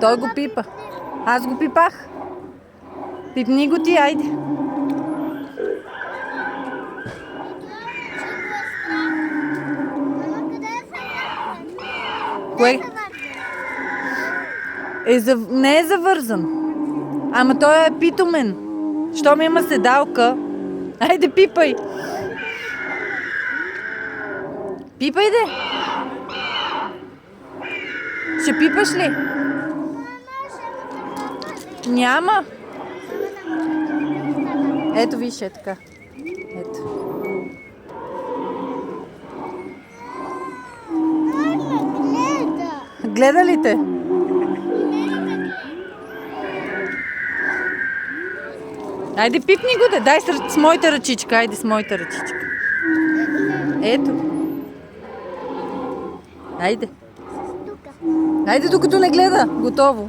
Той го пипа. Аз го пипах. Пипни го ти, айде. Кое? Не е завързан. Ама той е питомен. Щом има седалка. Айде, пипай. Пипай, де. Ще пипаш ли? Няма. Ето виж, е така. Ето. Гледа ли те? Айде, пипни го, да. Дай с моята ръчичка. Айде с моята ръчичка. Ето. Айде. Айде, докато не гледа. Готово.